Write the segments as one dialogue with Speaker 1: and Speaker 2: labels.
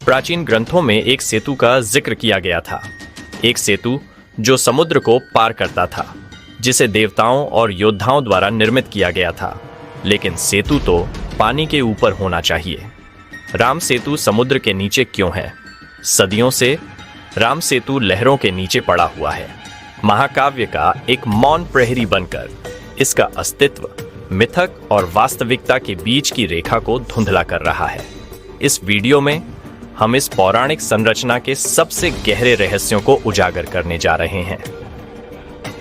Speaker 1: प्राचीन ग्रंथों में एक सेतु का जिक्र किया गया था, एक सेतु जो समुद्र को पार करता था, जिसे देवताओं और योद्धाओं द्वारा निर्मित किया गया था। लेकिन सेतु तो पानी के ऊपर होना चाहिए। राम सेतु समुद्र के नीचे क्यों है? सदियों से राम सेतु लहरों के नीचे पड़ा हुआ है, महाकाव्य का एक मौन प्रहरी बनकर। इसका अस्तित्व मिथक और वास्तविकता के बीच की रेखा को धुंधला कर रहा है। इस वीडियो में हम इस पौराणिक संरचना के सबसे गहरे रहस्यों को उजागर करने जा रहे हैं।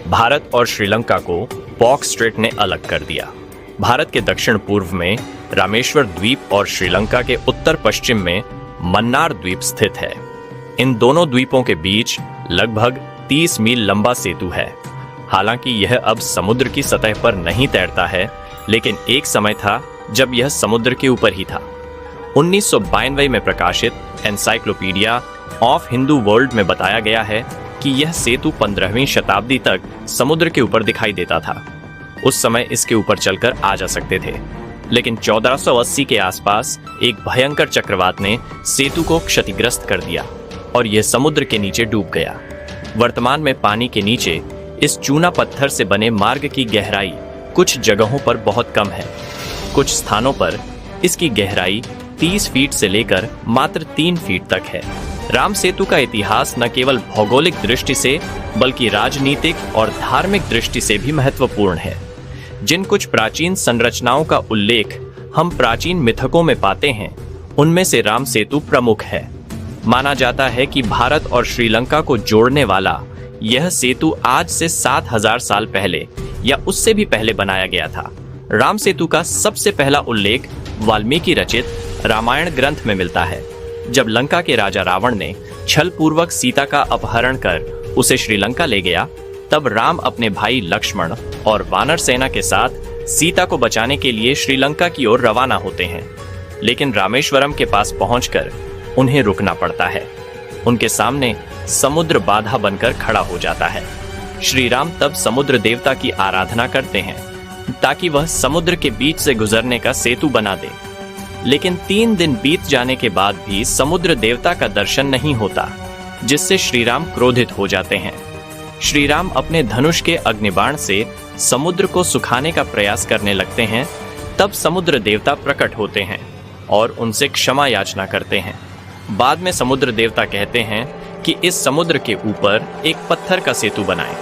Speaker 1: भारत और श्रीलंका को बॉक्स स्ट्रेट ने अलग कर दिया। भारत के दक्षिण पूर्व में रामेश्वर द्वीप और श्रीलंका के उत्तर पश्चिम में मन्नार द्वीप स्थित है। इन दोनों द्वीपों के बीच लगभग 30 मील लंबा सेतु है। हालांकि यह अब समुद्र की सतह पर नहीं तैरता है, लेकिन एक समय था जब यह समुद्र के ऊपर ही था। 1992 में प्रकाशित एनसाइक्लोपीडिया ऑफ हिंदू वर्ल्ड में बताया गया है कि यह सेतु 15वीं शताब्दी तक समुद्र के ऊपर दिखाई देता था। उस समय इसके ऊपर चलकर आ जा सकते थे, लेकिन 1480 के आसपास एक भयंकर चक्रवात ने सेतु को क्षतिग्रस्त कर दिया और यह समुद्र के नीचे डूब गया। वर्तमान में पानी के नीचे इस चूना पत्थर से बने मार्ग की गहराई कुछ जगहों पर बहुत कम है। कुछ स्थानों पर इसकी गहराई 30 फीट से लेकर मात्र 3 फीट तक है। राम सेतु का इतिहास न केवल भौगोलिक दृष्टि से बल्कि राजनीतिक और धार्मिक दृष्टि से भी महत्वपूर्ण है। जिन कुछ प्राचीन संरचनाओं का उल्लेख हम प्राचीन मिथकों में पाते हैं, उनमें से राम सेतु प्रमुख है। माना जाता है कि भारत और श्रीलंका को जोड़ने वाला यह सेतु आज से 7000 साल पहले या उससे भी पहले बनाया गया था। राम सेतु का सबसे पहला उल्लेख वाल्मीकि रचित रामायण ग्रंथ में मिलता है। जब लंका के राजा रावण ने छल पूर्वक सीता का अपहरण कर उसे श्रीलंका ले गया, तब राम अपने भाई लक्ष्मण और वानर सेना के साथ सीता को बचाने के लिए श्रीलंका की ओर रवाना होते हैं। लेकिन रामेश्वरम के पास पहुंचकर उन्हें रुकना पड़ता है। उनके सामने समुद्र बाधा बनकर खड़ा हो जाता है। श्री राम तब समुद्र देवता की आराधना करते हैं ताकि वह समुद्र के बीच से गुजरने का सेतु बना दे। लेकिन 3 दिन बीत जाने के बाद भी समुद्र देवता का दर्शन नहीं होता, जिससे श्री राम क्रोधित हो जाते हैं। श्री राम अपने धनुष के अग्निबाण से समुद्र को सुखाने का प्रयास करने लगते हैं। तब समुद्र देवता प्रकट होते हैं और उनसे क्षमा याचना करते हैं। बाद में समुद्र देवता कहते हैं कि इस समुद्र के ऊपर एक पत्थर का सेतु बनाएं।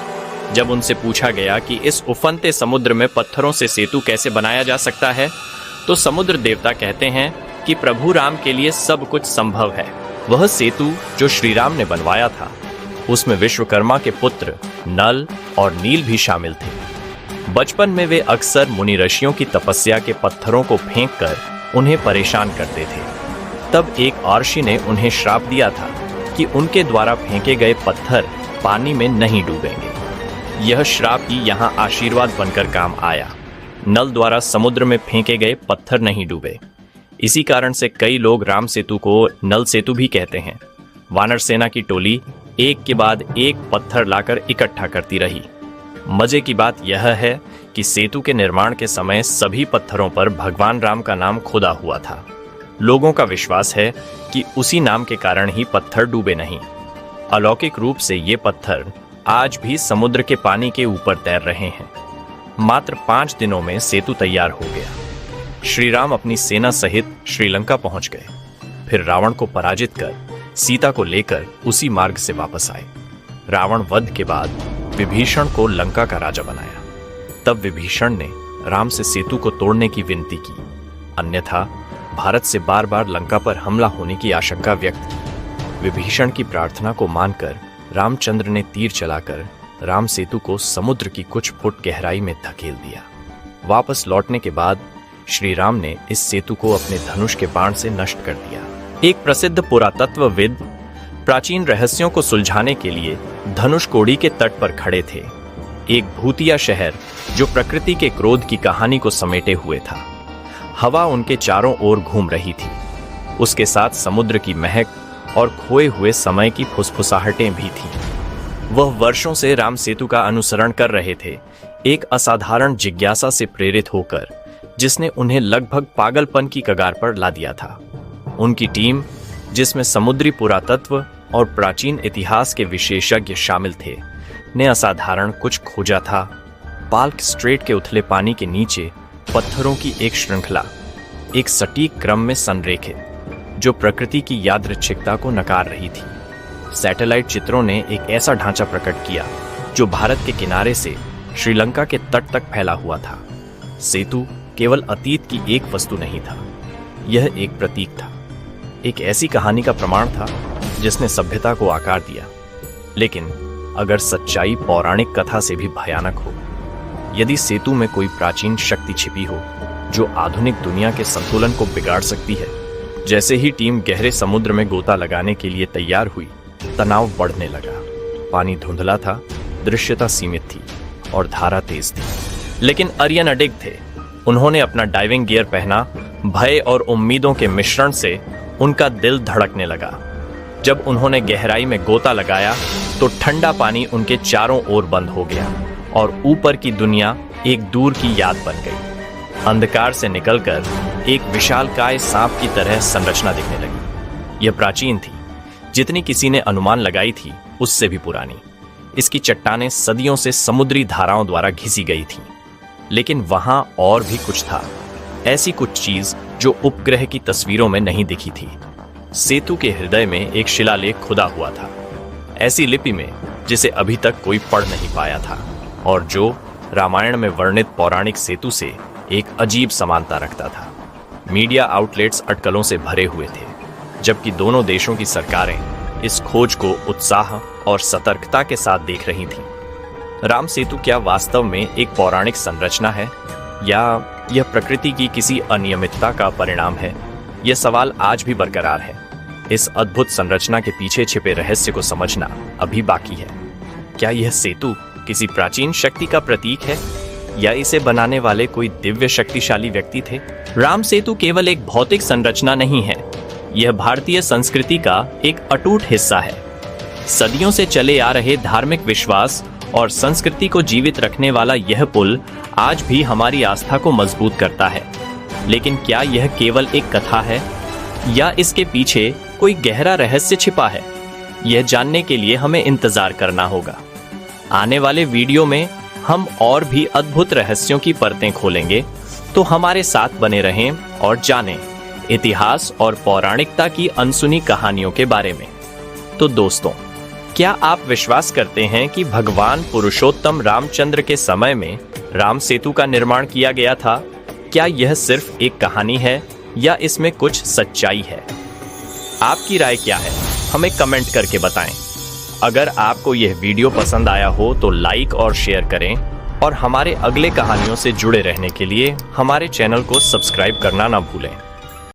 Speaker 1: जब उनसे पूछा गया कि इस उफनते समुद्र में पत्थरों से सेतु कैसे बनाया जा सकता है, तो समुद्र देवता कहते हैं कि प्रभु राम के लिए सब कुछ संभव है। वह सेतु जो श्री राम ने बनवाया था, उसमें विश्वकर्मा के पुत्र नल और नील भी शामिल थे। बचपन में वे अक्सर मुनि ऋषियों की तपस्या के पत्थरों को फेंक कर उन्हें परेशान करते थे। तब एक आर्षि ने उन्हें श्राप दिया था कि उनके द्वारा फेंके गए पत्थर पानी में नहीं डूबेंगे। यह श्राप ही यहाँ आशीर्वाद बनकर काम आया। नल द्वारा समुद्र में फेंके गए पत्थर नहीं डूबे। इसी कारण से कई लोग राम सेतु को नल सेतु भी कहते हैं। वानर सेना की टोली एक के बाद एक पत्थर लाकर इकट्ठा करती रही। मजे की बात यह है कि सेतु के निर्माण के समय सभी पत्थरों पर भगवान राम का नाम खुदा हुआ था। लोगों का विश्वास है कि उसी नाम के कारण ही पत्थर डूबे नहीं। अलौकिक रूप से ये पत्थर आज भी समुद्र के पानी के ऊपर तैर रहे हैं। मात्र 5 दिनों में सेतु तैयार हो गया। श्री राम अपनी सेना सहित श्रीलंका पहुंच गए। फिर रावण को पराजित कर सीता को लेकर उसी मार्ग से वापस आए। रावण वध के बाद विभीषण को लंका का राजा बनाया। तब विभीषण ने राम से सेतु को तोड़ने की विनती की, अन्यथा भारत से बार बार लंका पर हमला होने की आशंका व्यक्त की। विभीषण की प्रार्थना को मानकर रामचंद्र ने तीर चलाकर राम सेतु को समुद्र की कुछ फुट गहराई में धकेल दिया। वापस लौटने के बाद श्री राम ने इस सेतु को अपने धनुष के बाण से नष्ट कर दिया। एक प्रसिद्ध पुरातत्वविद प्राचीन रहस्यों को सुलझाने के लिए धनुषकोडी के तट पर खड़े थे। एक भूतिया शहर जो प्रकृति के क्रोध की कहानी को समेटे हुए था। हवा उनके चारों ओर घूम रही थी। उसके साथ समुद्र की महक और खोए हुए समय की फुसफुसाहटें भी थीं। वह वर्षों से राम सेतु का अनुसरण कर रहे थे, एक असाधारण जिज्ञासा से प्रेरित होकर, जिसने उन्हें लगभग पागलपन की कगार पर ला दिया था। उनकी टीम जिसमें समुद्री पुरातत्व और प्राचीन इतिहास के विशेषज्ञ शामिल थे, ने असाधारण कुछ खोजा था। पाल्क स्ट्रेट के उथले पानी के नीचे पत्थरों की एक श्रृंखला, एक सटीक क्रम में संरेखित, जो प्रकृति की यादृच्छिकता को नकार रही थी। सैटेलाइट चित्रों ने एक ऐसा ढांचा प्रकट किया जो भारत के किनारे से श्रीलंका के तट तक फैला हुआ था। सेतु केवल अतीत की एक वस्तु नहीं था, यह एक प्रतीक था, एक ऐसी कहानी का प्रमाण था जिसने सभ्यता को आकार दिया। लेकिन अगर सच्चाई पौराणिक कथा से भी भयानक हो, यदि सेतु में कोई प्राचीन शक्ति छिपी हो जो आधुनिक दुनिया के संतुलन को बिगाड़ सकती है। जैसे ही टीम गहरे समुद्र में गोता लगाने के लिए तैयार हुई, तनाव बढ़ने लगा। पानी धुंधला था, दृश्यता सीमित थी और धारा तेज थी। लेकिन आर्यन अडिग थे। उन्होंने अपना डाइविंग गियर पहना। भय और उम्मीदों के मिश्रण से उनका दिल धड़कने लगा। जब उन्होंने गहराई में गोता लगाया तो ठंडा पानी उनके चारों ओर बंद हो गया और ऊपर की दुनिया एक दूर की याद बन गई। अंधकार से निकलकर एक विशालकाय सांप की तरह संरचना दिखने लगी। यह प्राचीन थी, जितनी किसी ने अनुमान लगाई थी उससे भी पुरानी। इसकी चट्टानें सदियों से समुद्री धाराओं द्वारा घिसी गई थीं। लेकिन वहां और भी कुछ था, ऐसी कुछ चीज जो उपग्रह की तस्वीरों में नहीं दिखी थी। सेतु के हृदय में एक शिलालेख खुदा हुआ था, ऐसी लिपि में जिसे अभी तक कोई पढ़ नहीं पाया था और जो रामायण में वर्णित पौराणिक सेतु से एक अजीब समानता रखता था। मीडिया आउटलेट्स अटकलों से भरे हुए थे, जबकि दोनों देशों की सरकारें इस खोज को उत्साह और सतर्कता के साथ देख रही थीं। राम सेतु क्या वास्तव में एक पौराणिक संरचना है या यह प्रकृति की किसी अनियमितता का परिणाम है? यह सवाल आज भी बरकरार है। इस अद्भुत संरचना के पीछे छिपे रहस्य को समझना अभी बाकी है। क्या यह सेतु किसी प्राचीन शक्ति का प्रतीक है या इसे बनाने वाले कोई दिव्य शक्तिशाली व्यक्ति थे? राम सेतु केवल एक भौतिक संरचना नहीं है, यह भारतीय संस्कृति का एक अटूट हिस्सा है। सदियों से चले आ रहे धार्मिक विश्वास और संस्कृति को जीवित रखने वाला यह पुल आज भी हमारी आस्था को मजबूत करता है। लेकिन क्या यह केवल एक कथा है या इसके पीछे कोई गहरा रहस्य छिपा है? यह जानने के लिए हमें इंतजार करना होगा। आने वाले वीडियो में हम और भी अद्भुत रहस्यों की परतें खोलेंगे, तो हमारे साथ बने रहें और जानें इतिहास और पौराणिकता की अनसुनी कहानियों के बारे में। तो दोस्तों, क्या आप विश्वास करते हैं कि भगवान पुरुषोत्तम रामचंद्र के समय में राम सेतु का निर्माण किया गया था? क्या यह सिर्फ एक कहानी है या इसमें कुछ सच्चाई है? आपकी राय क्या है? हमें कमेंट करके बताएं। अगर आपको यह वीडियो पसंद आया हो तो लाइक और शेयर करें और हमारे अगले कहानियों से जुड़े रहने के लिए हमारे चैनल को सब्सक्राइब करना ना भूलें।